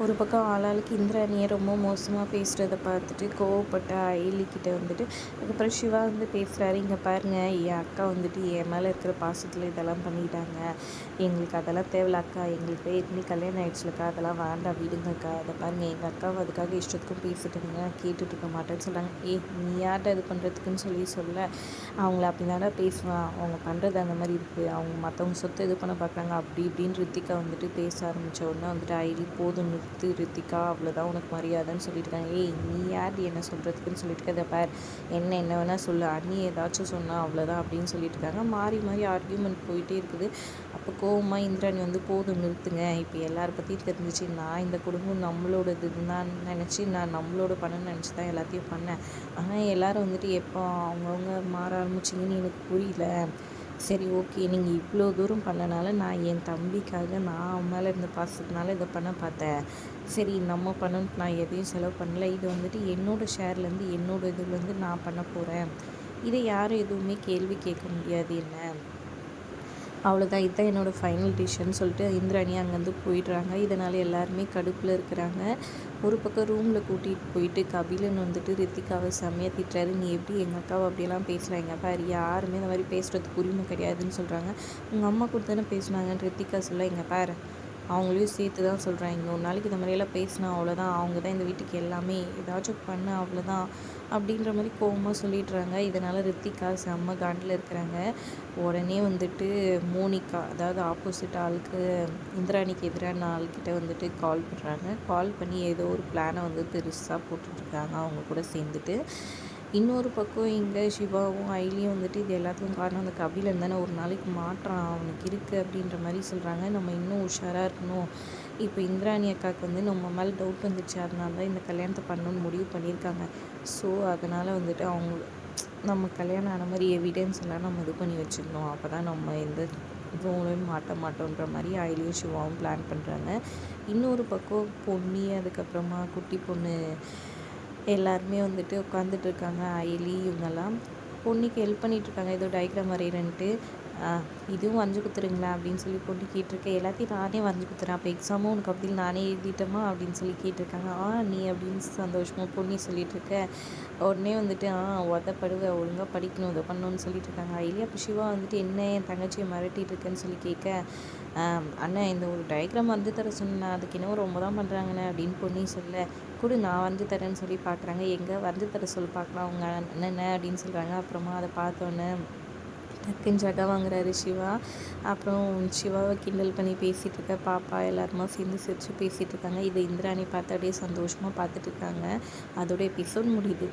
ஒரு பக்கம் ஆளாளுக்கு இந்திராணியை ரொம்ப மோசமாக பேசுகிறத பார்த்துட்டு கோவப்பட்ட அயலிக்கிட்ட வந்துட்டு அதுக்கப்புறம் சிவா வந்து பேசுகிறாரு. இங்கே பாருங்கள், என் அக்கா வந்துட்டு என் மேலே இருக்கிற பாசத்தில் இதெல்லாம் பண்ணிட்டாங்க. எங்களுக்கு அதெல்லாம் தேவையில்ல அக்கா, எங்களுக்கு ஏற்கனவே கல்யாணம் ஆகிடுச்சுலக்கா, அதெல்லாம் வேண்டாம் விடுங்கக்கா. அதை பாருங்கள், எங்கள் அக்காவை அதுக்காக இஷ்டத்துக்கும் பேசிட்டுங்க, நான் கேட்டுட்டு இருக்க மாட்டேன்னு சொல்கிறாங்க. நீ யார்கிட்ட இது பண்ணுறதுக்குன்னு சொல்ல அவங்கள அப்படி தானே பேசுவான், அவங்க பண்ணுறது அந்த மாதிரி இருக்குது, அவங்க மற்றவங்க சொத்தை இது பண்ண பார்க்குறாங்க அப்படி இப்படின்னு ரித்திகா வந்துட்டு பேச ஆரம்பித்த உடனே வந்துட்டு அயலி போதும் ரித்திகா, அவ்வளோதான் உனக்கு மரியாதைன்னு சொல்லிட்டு இருக்காங்க. நீ யார் என்ன சொல்கிறதுக்குன்னு சொல்லிட்டு அதை பார், என்ன வேணால் சொல்லு, அண்ணி ஏதாச்சும் சொன்னால் அவ்வளோதான் அப்படின்னு சொல்லிட்டு இருக்காங்க. மாறி மாறி ஆர்கியூமெண்ட் போயிட்டே இருக்குது. அப்போ கோவமாக இந்திராணி வந்து போதும் நிறுத்துங்க, இப்போ எல்லாரை பற்றியும் தெரிஞ்சிச்சு, நான் இந்த குடும்பம் நம்மளோடது தான் நினச்சி, நான் நம்மளோட பண்ணணும்னு நினச்சி தான் எல்லாத்தையும் பண்ணேன். ஆனால் எல்லோரும் வந்துட்டு எப்போ அவங்கவுங்க மாற ஆரம்பிச்சிங்கன்னு எனக்கு புரியல. சரி ஓகே, நீங்கள் இவ்வளோ தூரம் பண்ணனால நான் என் தம்பிக்காக நான் அவன் மேலே இருந்த பாசத்தினால இதை பண்ண பார்த்தேன். சரி நம்ம பண்ணணும்னு நான் எதையும் செலவு பண்ணல, இது வந்துட்டு என்னோடய ஷேர்லேருந்து என்னோடய இதுலேருந்து நான் பண்ண போகிறேன், இதை யாரும் எதுவுமே கேள்வி கேட்க முடியாது என்ன, அவ்வளோதான், இதுதான் என்னோடய ஃபைனல் டிசிஷன் சொல்லிட்டு இந்திராணி அங்கேருந்து போயிடுறாங்க. இதனால் எல்லாருமே கடுப்பில் இருக்கிறாங்க. ஒரு பக்கம் ரூமில் கூட்டிகிட்டு போயிட்டு கபிலன் வந்துட்டு ரித்திகாவை செம்மையாக திட்டுறாரு. நீ எப்படி எங்கள் அக்காவை அப்படியெல்லாம் பேசுகிறாங்க பாரு, யாருமே இந்த மாதிரி பேசுகிறதுக்கு உரிமை கிடையாதுன்னு சொல்கிறாங்க. உங்கள் அம்மா கூட தானே பேசுனாங்கன்னு ரித்திகா சொல்ல, இங்கே பாரு அவங்களையும் சேர்த்து தான் சொல்கிறேன், இன்னொரு நாளைக்கு இந்த மாதிரியெல்லாம் பேசினா அவ்வளோதான், அவங்க தான் இந்த வீட்டுக்கு எல்லாமே, ஏதாச்சும் பண்ண அவ்வளோதான் அப்படின்ற மாதிரி கோவமாக சொல்லிடுறாங்க. இதனால் ரித்திகா செம்ம காண்டில் இருக்கிறாங்க. உடனே வந்துட்டு மோனிகா, அதாவது ஆப்போசிட் ஆளுக்கு இந்திராணிக்கு எதிரான ஆள்கிட்ட வந்துட்டு கால் பண்ணுறாங்க. கால் பண்ணி ஏதோ ஒரு பிளானை வந்து பெருசாக போட்டுட்ருக்காங்க அவங்க கூட சேர்ந்துட்டு. இன்னொரு பக்கம் இங்கே சிவாவும் அயலியும் வந்துட்டு இது எல்லாத்துக்கும் காரணம் அந்த கபிலன் தானே, ஒரு நாளைக்கு மாற்றான் அவனுக்கு இருக்குது அப்படின்ற மாதிரி சொல்கிறாங்க. நம்ம இன்னும் உஷாராக இருக்கணும். இப்போ இந்திராணி அக்காவுக்கு வந்து நம்ம மேலே டவுட் வந்துச்சு, அதனால தான் இந்த கல்யாணத்தை பண்ணணும்னு முடிவு பண்ணியிருக்காங்க. ஸோ அதனால் வந்துட்டு அவங்க நம்ம கல்யாணம் ஆன மாதிரி எவிடன்ஸ் எல்லாம் நம்ம இது பண்ணி வச்சுக்கணும், அப்போ தான் நம்ம எந்த இதுவும் மாட்ட மாட்டோன்ற மாதிரி அயலியும் சிவாவும் பிளான் பண்ணுறாங்க. இன்னொரு பக்கம் பொன்னி, அதுக்கப்புறமா குட்டி பொண்ணு எல்லாருமே வந்துட்டு உட்காந்துட்டு இருக்காங்க. அயலி இவங்கெல்லாம் பொண்ணுக்கு ஹெல்ப் பண்ணிகிட்ருக்காங்க, ஏதோ டயக்ராம் வரைகிறேன்ட்டு. இதுவும் வரைஞ்சி கொடுத்துருங்களா அப்படின்னு சொல்லி பொண்ணு கேட்டிருக்கேன். எல்லாத்தையும் நானே வரைஞ்சி கொடுத்துறேன், அப்போ எக்ஸாமும் உனக்கு அப்படின்னு நானே எழுதிட்டோமா அப்படின்னு சொல்லி கேட்டிருக்காங்க. நீ அப்படின்னு சந்தோஷமாக பொண்ணு சொல்லிகிட்ருக்க. உடனே வந்துட்டு உதப்படுவ, ஒழுங்காக படிக்கணும், இதை பண்ணணும்னு சொல்லிட்டு இருக்காங்க. அயலி அப்போ சிவா வந்துட்டு என்ன என் தங்கச்சியை மிரட்டிட்டு இருக்கேன்னு சொல்லி கேட்க, அண்ணன் இந்த ஒரு டயக்ராம் வந்து தர சொன்னேன், அதுக்கு இன்னும் ரொம்ப தான் பண்ணுறாங்கண்ணே அப்படின்னு பொண்ணி சொல்ல, கூட நான் வந்து தரேன்னு சொல்லி பார்க்குறாங்க. எங்கே வந்து தர சொல்லி பார்க்கலாம் அவங்க என்னென்ன அப்படின்னு சொல்கிறாங்க. அப்புறமா அதை பார்த்தோன்னே டக்குன்னு ஜகா வாங்குறாரு சிவா. அப்புறம் சிவாவை கிண்டல் பண்ணி பேசிகிட்டு இருக்க பாப்பா எல்லாருமா சேர்ந்து சிரித்து பேசிகிட்டு இருக்காங்க. இதை இந்திராணி பார்த்து அப்படியே சந்தோஷமாக பார்த்துட்டு இருக்காங்க. அதோட எபிசோட் முடியுது.